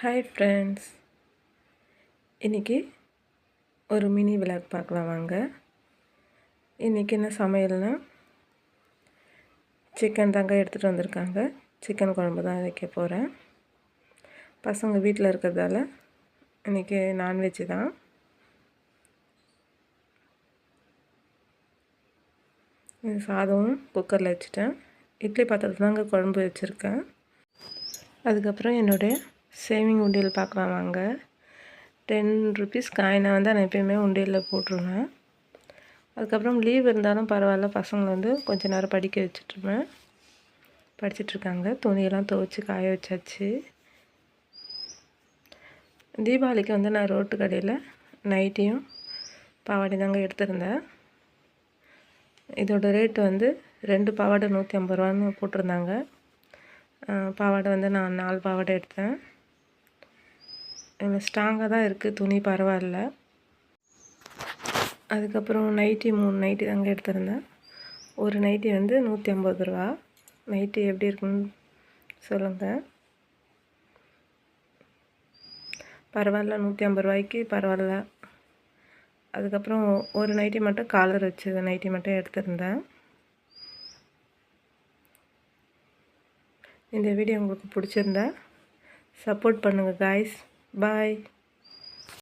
Hi friends, இன்றைக்கி ஒரு mini vlog பார்க்கலாம் வாங்க. இன்றைக்கி என்ன சமையல்னா சிக்கன் தாங்க எடுத்துகிட்டு வந்திருக்காங்க. சிக்கன் குழம்பு தான் வைக்க போகிறேன். பசங்க வீட்டில் இருக்கிறதால இன்றைக்கி நான்வெஜ்ஜு தான். சாதமும் குக்கரில் வச்சுட்டேன். இட்லி பாத்திரத்தில் தாங்க குழம்பு வச்சுருக்கேன். அதுக்கப்புறம் என்னுடைய சேவிங் உண்டியல் பார்க்கலாம் வாங்க. 10 ருபீஸ் காயினை வந்து நான் எப்பயுமே உண்டியலில் போட்டுருவேன். அதுக்கப்புறம் லீவ் இருந்தாலும் பரவாயில்ல, பசங்களை வந்து கொஞ்சம் நேரம் படிக்க வச்சுட்ருவேன். படிச்சிட்ருக்காங்க. துணியெல்லாம் துவைச்சி காய வச்சாச்சு. தீபாவளிக்கு வந்து நான் ரோட்டு கடையில் நைட்டியும் பாவாடை தாங்க எடுத்திருந்தேன். இதோட ரேட்டு வந்து 2 பாவாடை 150 ரூபான்னு போட்டிருந்தாங்க. பாவாடை வந்து நான் 4 பாவாடை எடுத்தேன். ஸ்ட்ராங்காக தான் இருக்குது, துணி பரவாயில்ல. அதுக்கப்புறம் நைட்டி 3 நைட்டி தாங்க எடுத்திருந்தேன். ஒரு நைட்டி வந்து 150 ரூபா. நைட்டி எப்படி இருக்குன்னு சொல்லுங்கள். பரவாயில்ல, 150 ரூபாய்க்கு பரவாயில்ல. அதுக்கப்புறம் ஒரு நைட்டி மட்டும் காலர் வச்சது நைட்டி மட்டும் எடுத்திருந்தேன். இந்த வீடியோ உங்களுக்கு பிடிச்சிருந்தா சப்போர்ட் பண்ணுங்கள் காய்ஸ். பாய்.